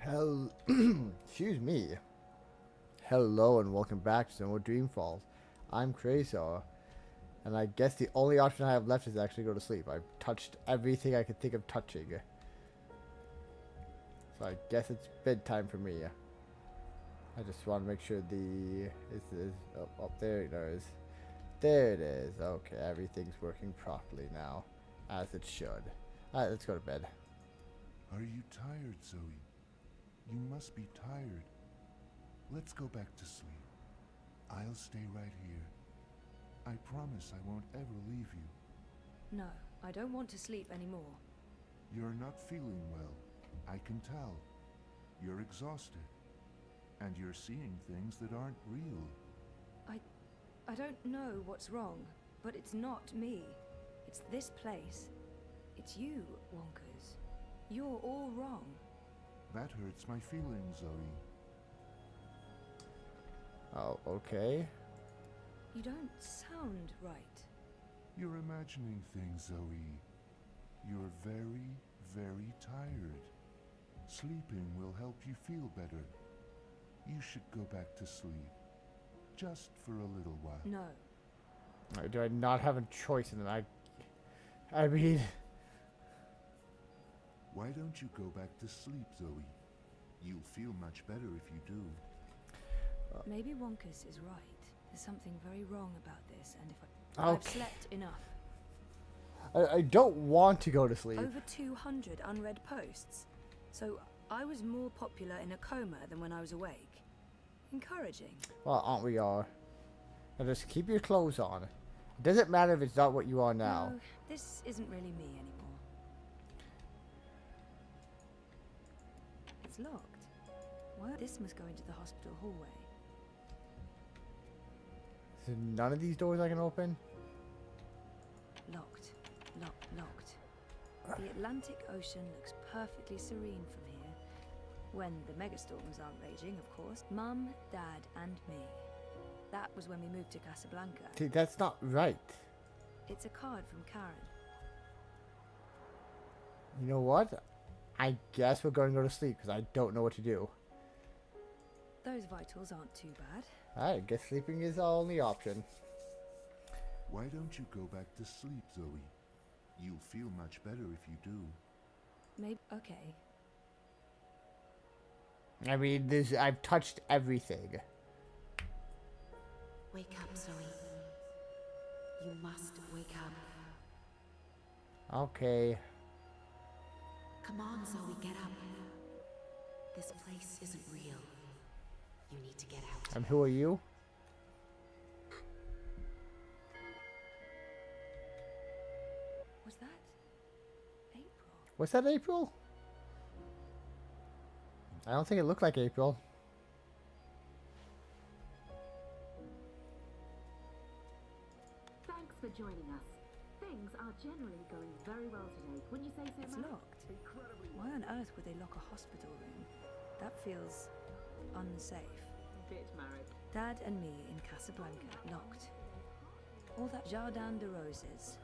Hell, excuse me. Hello and welcome back to some more Dreamfalls. I'm Qarea, and I guess the only option I have left is actually go to sleep. I've touched everything I could think of touching. So I guess it's bedtime for me. I just want to make sure there it is. There it is. Okay, everything's working properly now, as it should. Alright, let's go to bed. Are you tired, Zoe? You must be tired. Let's go back to sleep. I'll stay right here. I promise I won't ever leave you. No, I don't want to sleep anymore. You're not feeling well. I can tell. You're exhausted. And you're seeing things that aren't real. I don't know what's wrong, but it's not me. It's this place. It's you, Wonkers. You're all wrong. That hurts my feelings, Zoe. Oh, okay. You don't sound right. You're imagining things, Zoe. You're very, very tired. Sleeping will help you feel better. You should go back to sleep. Just for a little while. No. Do I not have a choice in that? I mean... Why don't you go back to sleep, Zoe? You'll feel much better if you do. Maybe Wonkers is right. There's something very wrong about this, and if Okay. I've slept enough. I don't want to go to sleep. Over 200 unread posts. So I was more popular in a coma than when I was awake. Encouraging. Well, aren't we all? Now just keep your clothes on. It doesn't matter if it's not what you are now. No, this isn't really me anymore. It's locked. Well, this must go into the hospital hallway. So none of these doors I can open? Locked. Locked. The Atlantic Ocean looks perfectly serene from here. When the megastorms aren't raging, of course. Mum, Dad, and me. That was when we moved to Casablanca. See, that's not right. It's a card from Karen. You know what? I guess we're going to go to sleep because I don't know what to do. Those vitals aren't too bad. I guess sleeping is our only option. Why don't you go back to sleep, Zoe? You'll feel much better if you do. Maybe. Okay. I mean, I've touched everything. Wake up, Zoe. You must wake up. Okay. Come on, Zoe, get up. This place isn't real. You need to get out. And who are you? Was that April? Was that April? I don't think it looked like April. Thanks for joining us. Things are generally going very well today. Wouldn't you say so, It's Matt? locked. Why on earth would they lock a hospital room? That feels unsafe. Bit married. Dad and me in Casablanca, locked. All that Jardin de Roses.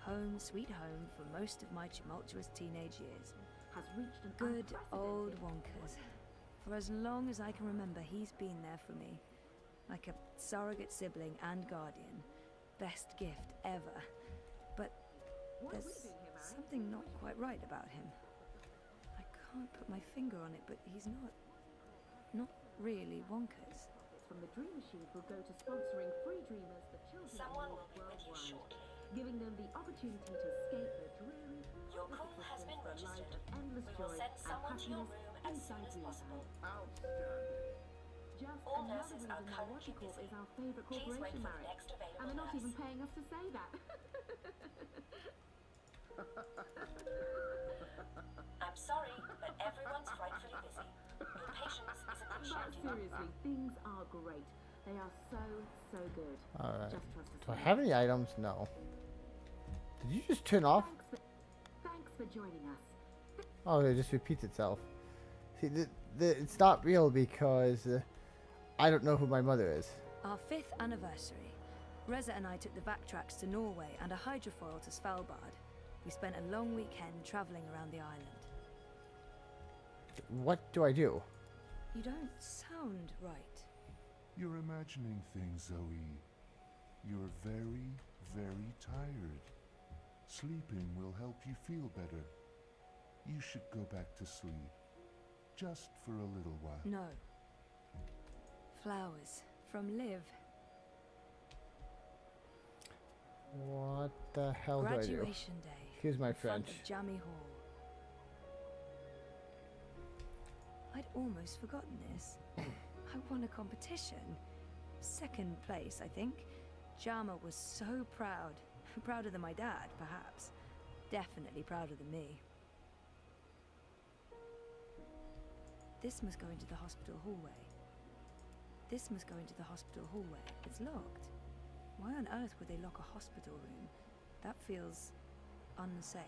Home, sweet home for most of my tumultuous teenage years. Has reached an Good old unprecedented- Wonkers. For as long as I can remember, he's been there for me. Like a surrogate sibling and guardian. Best gift ever. But What are we there's doing here, Mary? something not quite right about him. I can't put my finger on it, but he's not really Wonkers. From the Dream Machine will go to sponsoring free dreamers for children Someone and will be with you worldwide, shortly. giving them the opportunity to escape the dreary Your public call has been existence for a life registered. of endless We joy will send and someone to your happiness room as soon inside as Dreamland. possible. Just All another nurses are reason why currently Watercorp busy. is our favourite Please wait corporation, for the Mary. next And available they're not nurse. even paying us to say that. I'm sorry, but everyone's frightfully busy. Your patience is But appreciated. seriously, things are great. They are so good. Alright. Just trust us. Do I have any items? No. Did you just turn off? Thanks for joining us. Oh, it just repeats itself. See, it's not real because I don't know who my mother is. Our 5th anniversary. Reza and I took the backtracks to Norway and a hydrofoil to Svalbard. We spent a long weekend travelling around the island. What do I do? You don't sound right. You're imagining things, Zoe. You're very, very tired. Sleeping will help you feel better. You should go back to sleep. Just for a little while. No. Flowers from Liv. What the hell do I do? Graduation day. Excuse my in front French. of Jammy Hall. I'd almost forgotten this. I won a competition. Second place, I think. Jama was so proud. Prouder than my dad, perhaps. Definitely prouder than me. This must go into the hospital hallway. This must go into the hospital hallway. It's locked. Why on earth would they lock a hospital room? That feels unsafe.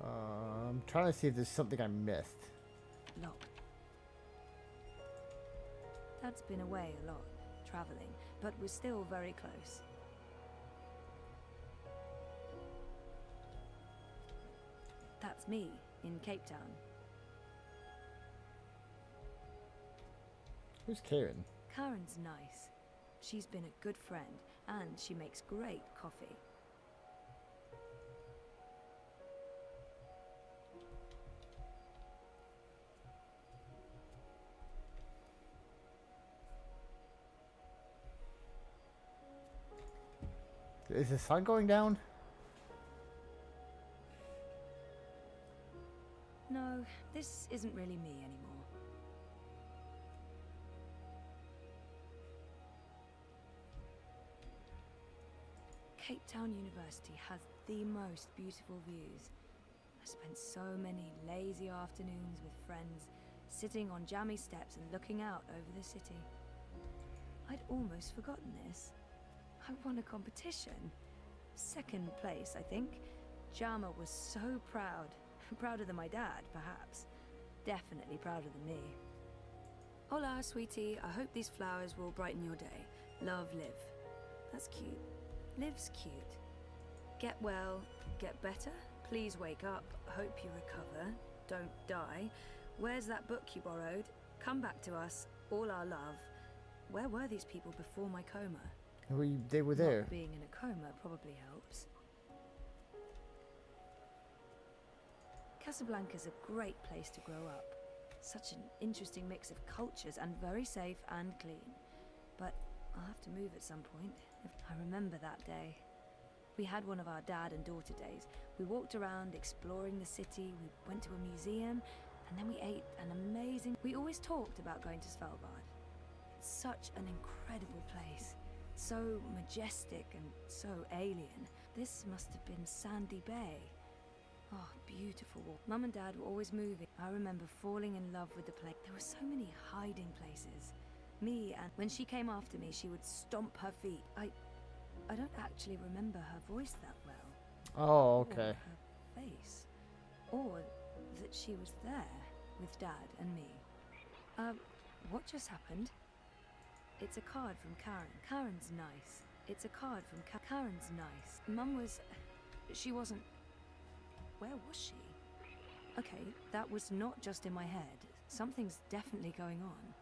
I'm trying to see if there's something I missed. Locked. Dad's been away a lot, traveling, but we're still very close. That's me in Cape Town. Who's Karen? Karen's nice. She's been a good friend, and she makes great coffee. Is the sun going down? No, this isn't really me anymore. Cape Town University has the most beautiful views. I spent so many lazy afternoons with friends, sitting on jammy steps and looking out over the city. I'd almost forgotten this. I won a competition. Second place, I think. Jama was so proud. Prouder than my dad, perhaps. Definitely prouder than me. Hola, sweetie. I hope these flowers will brighten your day. Love, Liv. That's cute. Liv's cute. Get well. Get better. Please wake up. Hope you recover. Don't die. Where's that book you borrowed? Come back to us. All our love. Where were these people before my coma? They were there. Not being in a coma probably helps. Casablanca's a great place to grow up. Such an interesting mix of cultures and very safe and clean. But I'll have to move at some point. I remember that day. We had one of our dad and daughter days. We walked around exploring the city, we went to a museum, and then we ate an amazing... We always talked about going to Svalbard. It's such an incredible place. So majestic and so alien. This must have been Sandy Bay. Oh, beautiful. Mum and Dad were always moving. I remember falling in love with the place. There were so many hiding places. Me, and when she came after me, she would stomp her feet. I don't actually remember her voice that well. Oh, okay. Or her face. Or that she was there with Dad and me. What just happened? It's a card from Karen. Karen's nice. It's a card from Karen's nice. Mum was... She wasn't... Where was she? Okay, that was not just in my head. Something's definitely going on.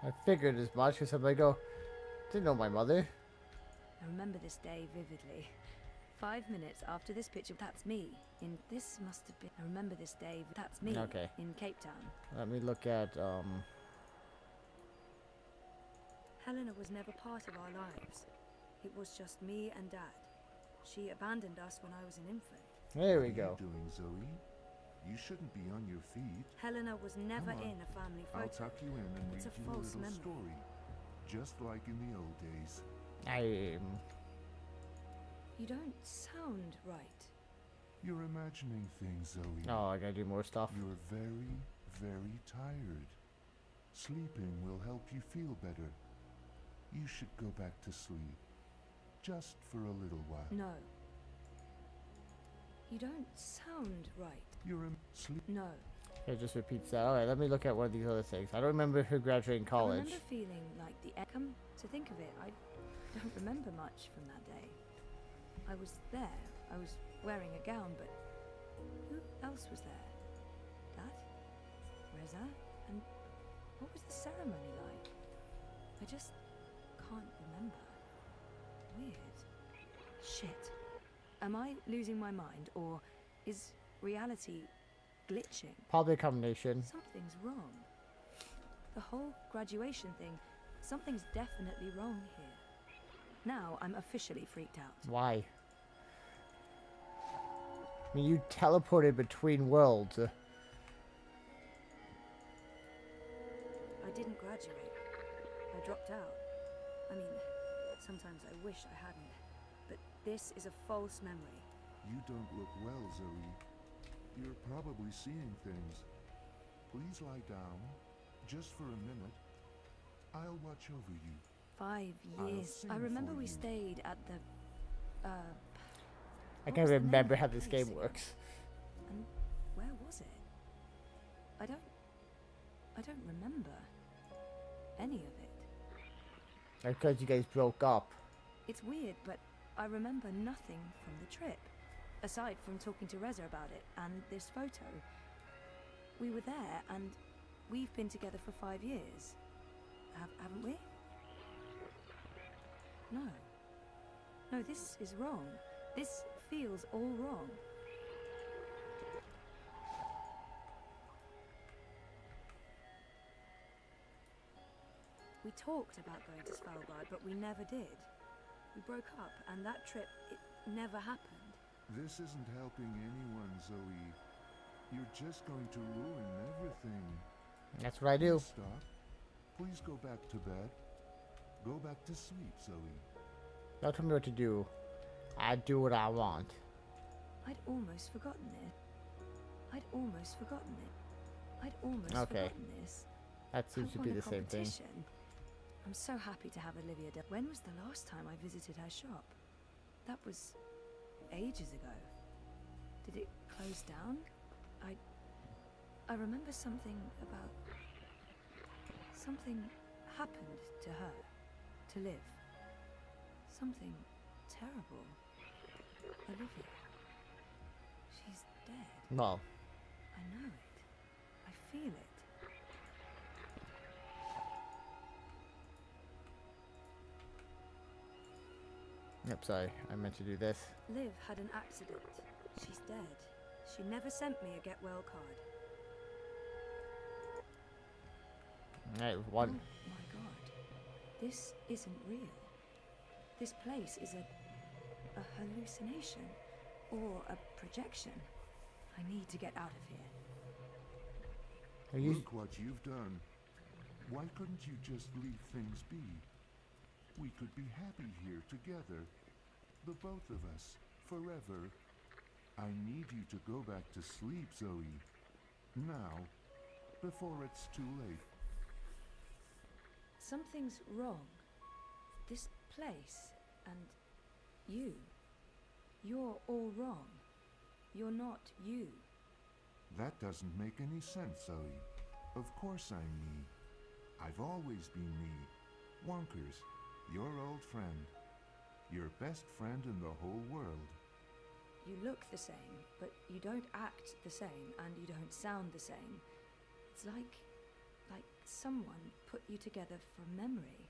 I figured as much because I'm like, oh, didn't know my mother. I remember this day vividly. 5 minutes after this picture, that's me. This must have been... I remember this day, that's me. Okay. In Cape Town. Let me look at, Helena was never part of our lives. It was just me and Dad. She abandoned us when I was an infant. there we What are go. you doing, Zoe? You shouldn't be on your feet. Helena was never Come on. in a family photo. I'll tuck you in and It's read a you a false little memory. story. Just like in the old days. You don't sound right. You're imagining things, Zoe. Oh, I gotta do more stuff. You're very, very tired. Sleeping will help you feel better. You should go back to sleep. Just for a little while. No. You don't sound right. You're sleep. No. Okay, just repeats that. Alright, let me look at one of these other things. I don't remember her graduating I college. remember feeling like the... Come to think of it, I don't remember much from that day. I was there. I was wearing a gown, but who else was there? Dad? Reza? And what was the ceremony like? I just can't remember. Weird. Shit. Am I losing my mind, or is reality glitching? Probably a combination. Something's wrong. The whole graduation thing, something's definitely wrong here. Now I'm officially freaked out. Why? I mean, you teleported between worlds. I didn't graduate. I dropped out. I mean, sometimes I wish I hadn't. But this is a false memory. You don't look well, Zoe. You're probably seeing things. Please lie down, just for a minute. I'll watch over you. 5 I'll years. sing I remember for we you. stayed at the, I what can't was the name remember of how the this place game again? works. And where was it? I don't remember any of it. Because you guys broke up. It's weird, but I remember nothing from the trip, aside from talking to Reza about it and this photo. We were there, and we've been together for 5 years. Haven't we? No. No, this is wrong. This feels all wrong. We talked about going to Svalbard, but we never did. We broke up, and that trip, it never happened. This isn't helping anyone, Zoe. You're just going to ruin everything. That's what I do. Please stop. Please go back to bed. Go back to sleep, Zoe. Don't tell me what to do. I do what I want. I'd almost forgotten it. I'd almost forgotten it. I'd almost Okay. forgotten this. That seems I to won be a the same thing. competition. I'm so happy to have Olivia. When was the last time I visited her shop? That was ages ago. Did it close down? I remember something about... Something happened to her, to Liv. Something terrible. Olivia. She's dead. Well, I know it. I feel it. yep, sorry. I meant to do this. Liv had an accident. She's dead. She never sent me a get well card. Alright, Oh one. my god. This isn't real. This place is a hallucination or a projection. I need to get out of here. Are you? Look what you've done. Why couldn't you just leave things be? We could be happy here together. The both of us. Forever. I need you to go back to sleep, Zoe. Now. Before it's too late. Something's wrong. This place and you. You're all wrong. You're not you. That doesn't make any sense, Zoe. Of course I'm me. I've always been me. Wonkers, your old friend. Your best friend in the whole world. You look the same, but you don't act the same, and you don't sound the same. It's like someone put you together from memory,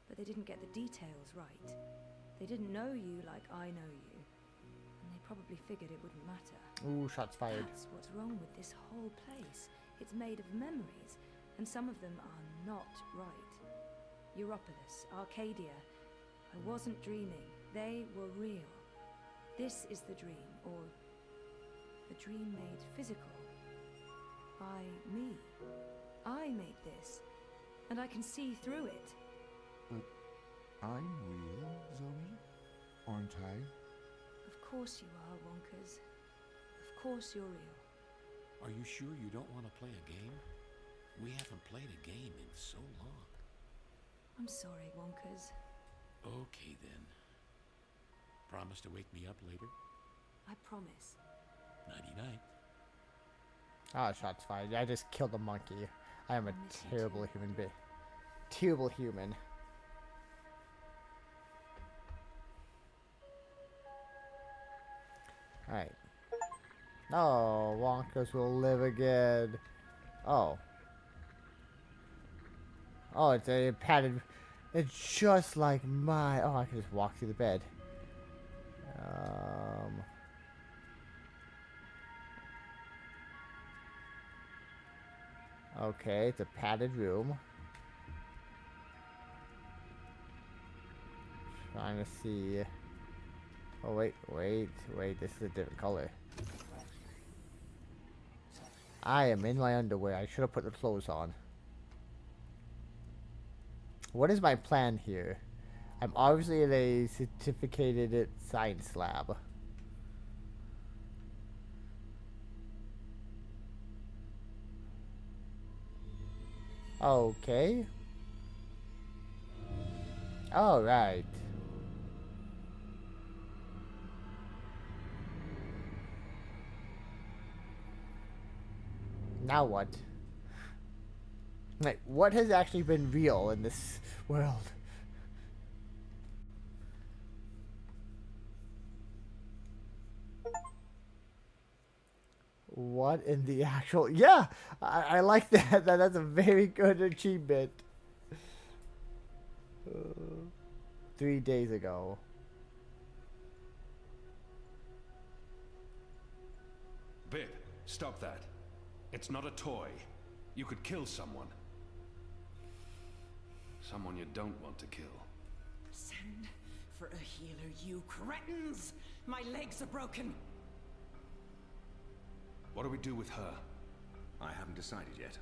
but they didn't get the details right. They didn't know you like I know you, and they probably figured it wouldn't matter. Ooh, shots fired. That's what's wrong with this whole place. It's made of memories, and some of them are not right. Europolis, Arcadia. I wasn't dreaming. They were real. This is the dream, or the dream made physical by me. I made this, and I can see through it. But I'm real, Zoe? Aren't I? Of course you are, Wonkers. Of course you're real. Are you sure you don't want to play a game? We haven't played a game in so long. I'm sorry, Wonkers. Okay then. Promise to wake me up later? I promise. Nighty-night. Ah, shots fired. I just killed a monkey. I am a I miss you terrible too. human being. Terrible human. Alright. Oh, Wonkers will live again. Oh. Oh, it's a padded. It's just like my. Oh, I can just walk through the bed. Okay, it's a padded room. Trying to see. Oh, wait. This is a different color. I am in my underwear. I should have put the clothes on. What is my plan here? I'm obviously in a certificated science lab. Okay. Alright. Now what? Like, what has actually been real in this world? What in the actual... Yeah! I like that. That's a very good achievement. 3 days ago. Bib, stop that. It's not a toy. You could kill someone. Someone you don't want to kill. Send for a healer, you cretins! My legs are broken. What do we do with her? I haven't decided yet.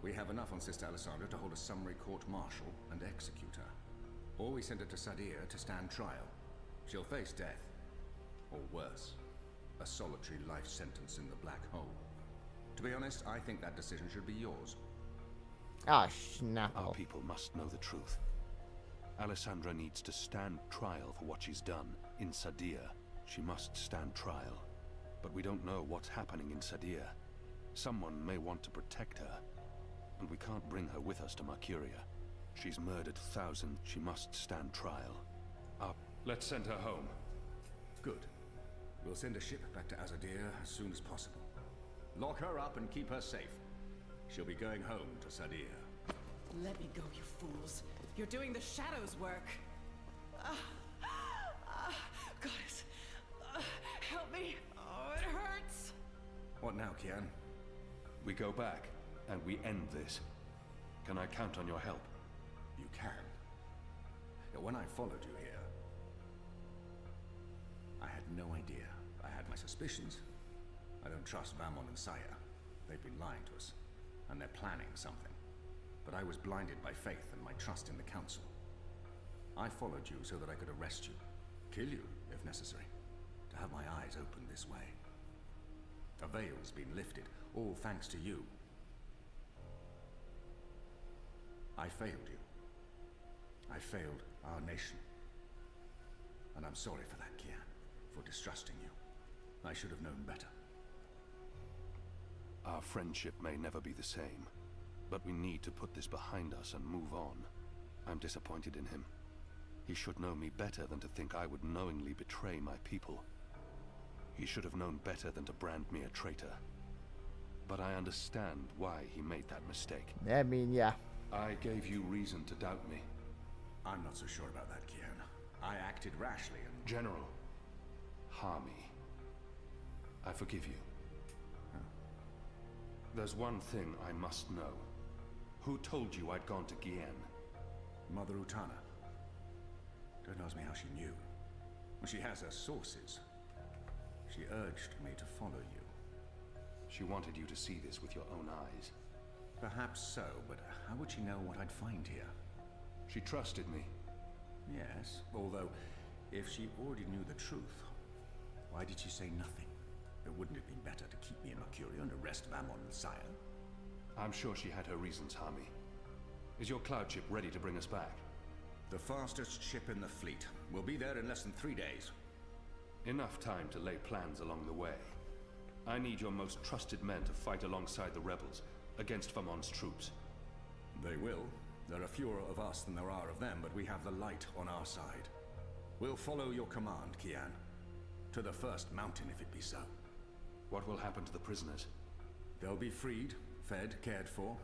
We have enough on Sister Alessandra to hold a summary court-martial and execute her. Or we send her to Sadir to stand trial. She'll face death. Or worse, a solitary life sentence in the black hole. To be honest, I think that decision should be yours. Ah, snap. Our people must know the truth. Alessandra needs to stand trial for what she's done in Sadir. She must stand trial. But we don't know what's happening in Sadir. Someone may want to protect her. And we can't bring her with us to Qarea. She's murdered thousands. She must stand trial. Up. Let's send her home. Good. We'll send a ship back to Azadir as soon as possible. Lock her up and keep her safe. She'll be going home to Sadir. Let me go, you fools. You're doing the Shadow's work. Goddess, help me. Oh, it hurts. What now, Kian? We go back, and we end this. Can I count on your help? You can. When I followed you here, I had no idea. I had my suspicions. I don't trust Vamon and Saya. They've been lying to us, and they're planning something. But I was blinded by faith and my trust in the Council. I followed you so that I could arrest you, kill you, if necessary, to have my eyes opened this way. A veil's been lifted, all thanks to you. I failed you. I failed our nation. And I'm sorry for that, Kian, for distrusting you. I should have known better. Our friendship may never be the same, but we need to put this behind us and move on. I'm disappointed in him. He should know me better than to think I would knowingly betray my people. He should have known better than to brand me a traitor. But I understand why he made that mistake. I mean, yeah. I gave you reason to doubt me. I'm not so sure about that, Kian. I acted rashly and... General, Harmy, I forgive you. There's one thing I must know. Who told you I'd gone to Gien? Mother Utana. Don't ask me how she knew. Well, she has her sources. She urged me to follow you. She wanted you to see this with your own eyes. Perhaps so, but how would she know what I'd find here? She trusted me. Yes, although, if she already knew the truth, why did she say nothing? Wouldn't it be better to keep me in Qarea and arrest Vamon and Saya? I'm sure she had her reasons, Harmy. Is your cloud ship ready to bring us back? The fastest ship in the fleet. We'll be there in less than 3 days. Enough time to lay plans along the way. I need your most trusted men to fight alongside the rebels, against Vamon's troops. They will. There are fewer of us than there are of them, but we have the light on our side. We'll follow your command, Kian. To the first mountain, if it be so. What will happen to the prisoners? They'll be freed, fed, cared for.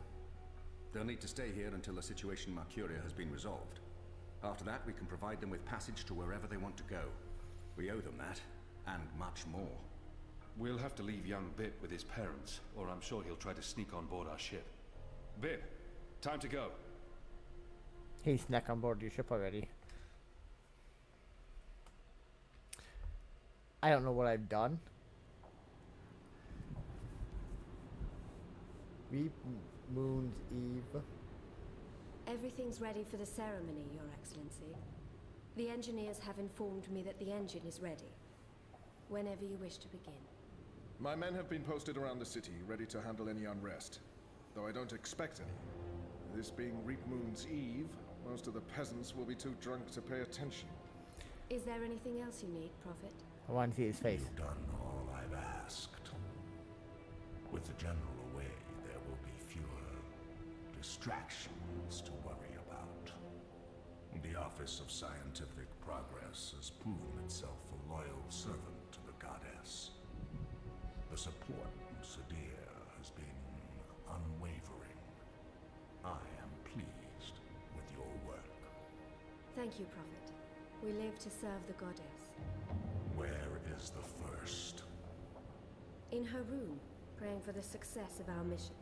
They'll need to stay here until the situation in Qarea has been resolved. After that, we can provide them with passage to wherever they want to go. We owe them that, and much more. We'll have to leave young Bip with his parents, or I'm sure he'll try to sneak on board our ship. Bip, time to go. He snuck on board your ship already. I don't know what I've done. Reap Moon's Eve. Everything's ready for the ceremony, Your Excellency. The engineers have informed me that the engine is ready. Whenever you wish to begin. My men have been posted around the city, ready to handle any unrest. Though I don't expect any. This being Reap Moon's Eve, most of the peasants will be too drunk to pay attention. Is there anything else you need, Prophet? I want to see his face. You've done all I've asked. With the general away, there will be fewer distractions to worry about. The Office of Scientific Progress has proven itself a loyal servant to the goddess. The support in Sadir has been unwavering. I am pleased with your work. Thank you, Prophet. We live to serve the goddess. Where is the first? In her room, praying for the success of our mission.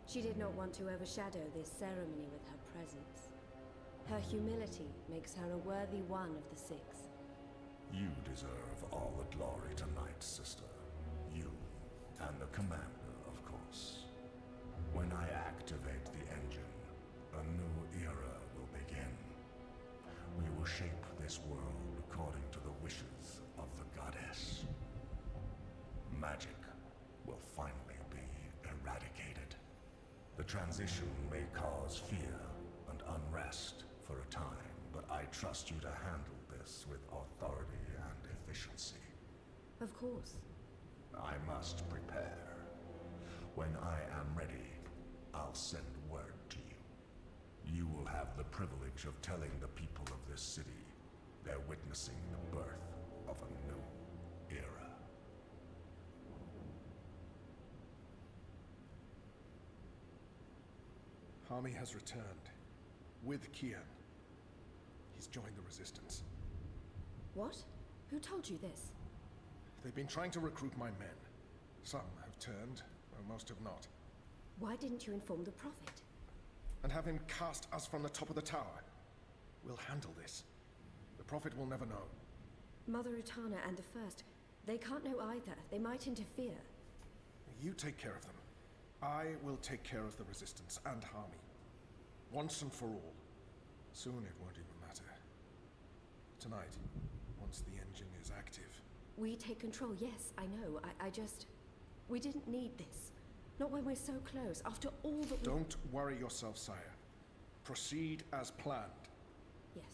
She did not want to overshadow this ceremony with her presence. Her humility makes her a worthy one of the six. You deserve all the glory tonight, sister. You, and the commander, of course. When I activate the engine, a new era will begin. We will shape this world according to the wishes of the goddess. Magic will finally be eradicated. The transition may cause fear and unrest for a time, but I trust you to handle this with authority and efficiency. Of course. I must prepare. When I am ready, I'll send word to you. You will have the privilege of telling the people of this city they're witnessing the birth of a new era. Hami has returned. With Kian. He's joined the Resistance. What? Who told you this? They've been trying to recruit my men. Some have turned, though most have not. Why didn't you inform the Prophet? And have him cast us from the top of the tower. We'll handle this. The Prophet will never know. Mother Utana and the First, they can't know either. They might interfere. You take care of them. I will take care of the Resistance and Hami. Once and for all. Soon it won't even matter. Tonight, once the engine is active. We take control, yes, I know. I just... We didn't need this. Not when we're so close, after all that we... Don't worry yourself, sire. Proceed as planned. Yes.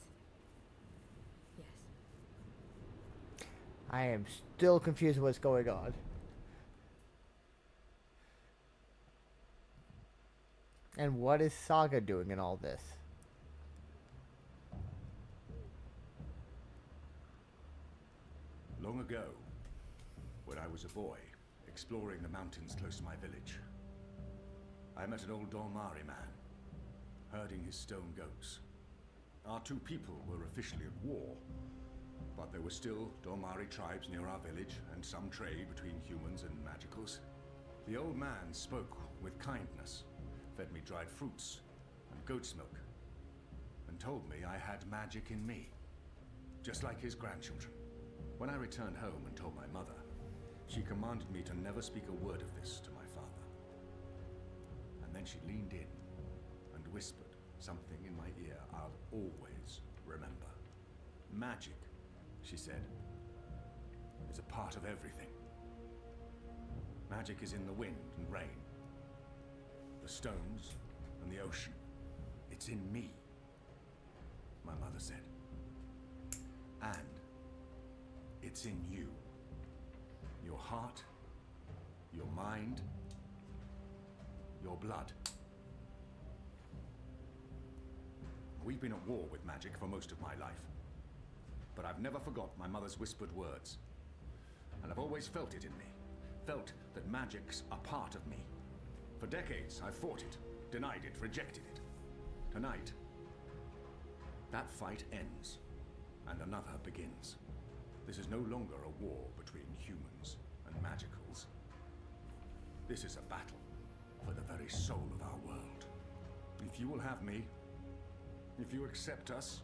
Yes. I am still confused with what's going on. And what is Saga doing in all this? Long ago, when I was a boy, exploring the mountains close to my village, I met an old Dormari man, herding his stone goats. Our two people were officially at war, but there were still Dormari tribes near our village and some trade between humans and magicals. The old man spoke with kindness, fed me dried fruits and goat's milk, and told me I had magic in me, just like his grandchildren. When I returned home and told my mother, she commanded me to never speak a word of this to my father. And then she leaned in and whispered something in my ear I'll always remember. Magic, she said, is a part of everything. Magic is in the wind and rain, the stones and the ocean. It's in me, my mother said. And it's in you. Your heart, your mind, your blood. We've been at war with magic for most of my life. But I've never forgot my mother's whispered words. and I've always felt it in me. Felt that magic's a part of me. For decades, I've fought it, denied it, rejected it. Tonight, that fight ends, and another begins. This is no longer a war between humans and magicals. This is a battle for the very soul of our world. If you will have me, if you accept us,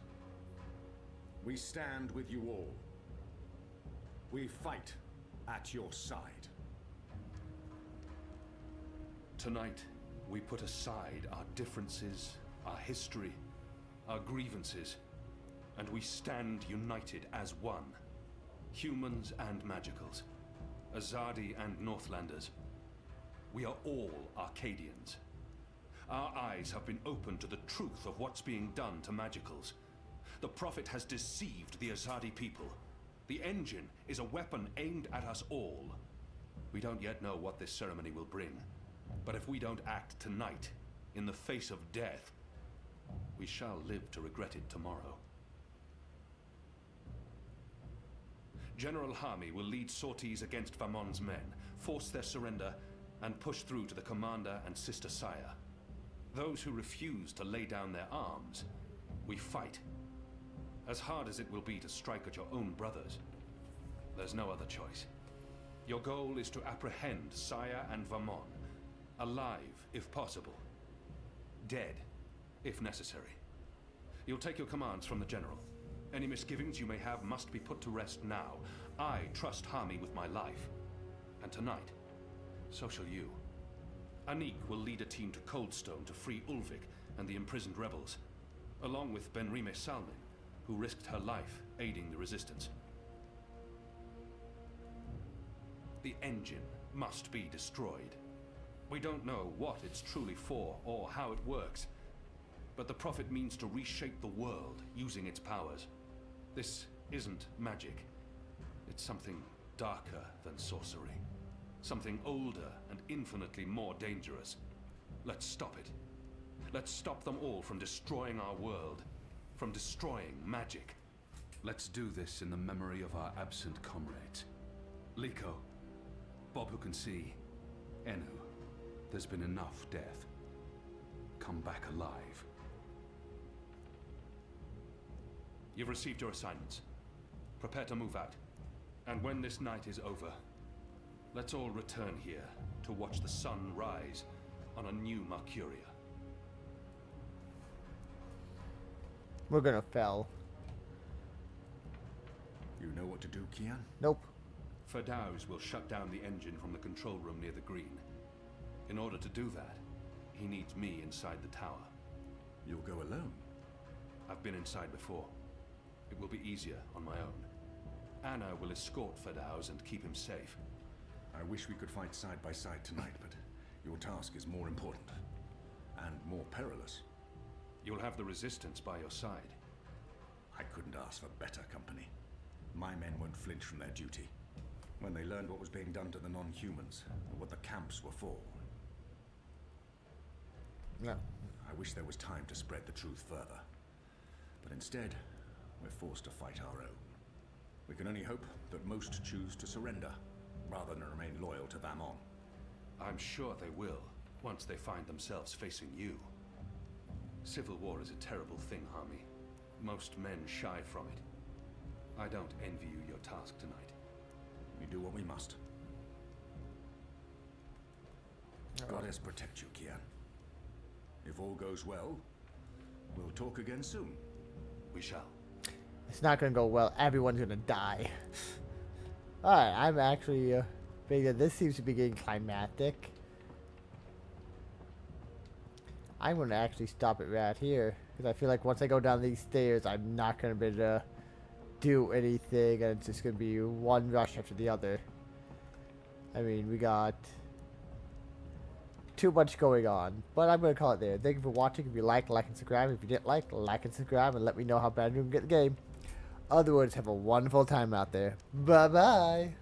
we stand with you all. We fight at your side. Tonight, we put aside our differences, our history, our grievances, and we stand united as one. Humans and magicals, Azadi and Northlanders. We are all Arcadians. Our eyes have been opened to the truth of what's being done to magicals. The Prophet has deceived the Azadi people. The engine is a weapon aimed at us all. We don't yet know what this ceremony will bring, but if we don't act tonight, in the face of death, we shall live to regret it tomorrow. General Hami will lead sorties against Vamon's men, force their surrender, and push through to the commander and Sister Saya. Those who refuse to lay down their arms, we fight. As hard as it will be to strike at your own brothers, there's no other choice. Your goal is to apprehend Saya and Vamon, alive if possible, dead if necessary. You'll take your commands from the General. Any misgivings you may have must be put to rest now. I trust Hami with my life. And tonight, so shall you. Anik will lead a team to Coldstone to free Ulvik and the imprisoned rebels, along with Benrime Salmin, who risked her life aiding the resistance. The engine must be destroyed. We don't know what it's truly for or how it works, but the Prophet means to reshape the world using its powers. This isn't magic. It's something darker than sorcery. Something older and infinitely more dangerous. Let's stop it. Let's stop them all from destroying our world, from destroying magic. Let's do this in the memory of our absent comrades. Liko, Bob who can see, Enu. There's been enough death. Come back alive. You've received your assignments. Prepare to move out. And when this night is over, let's all return here to watch the sun rise on a new Qarea. We're gonna fail. You know what to do, Kian? Nope. Ferdaus will shut down the engine from the control room near the green. In order to do that, he needs me inside the tower. You'll go alone? I've been inside before. It will be easier on my own. Anna will escort Ferdaus and keep him safe. I wish we could fight side by side tonight, but your task is more important. And more perilous. You'll have the Resistance by your side. I couldn't ask for better company. My men won't flinch from their duty. When they learned what was being done to the non-humans, and what the camps were for. Yeah. I wish there was time to spread the truth further. But instead, we're forced to fight our own. We can only hope that most choose to surrender, rather than remain loyal to Vamon. I'm sure they will, once they find themselves facing you. Civil war is a terrible thing, Hami. Most men shy from it. I don't envy you your task tonight. We do what we must. Goddess protect you, Kian. If all goes well, we'll talk again soon. We shall. It's not gonna go well. Everyone's gonna die. Alright, I'm actually thinking this seems to be getting climactic. I'm gonna actually stop it right here, because I feel like once I go down these stairs, I'm not gonna be able to do anything, and it's just gonna be one rush after the other. I mean, we got too much going on, but I'm gonna call it there. Thank you for watching. If you like and subscribe. If you didn't like and subscribe, and let me know how bad you can get the game. Otherwise, have a wonderful time out there. Bye bye.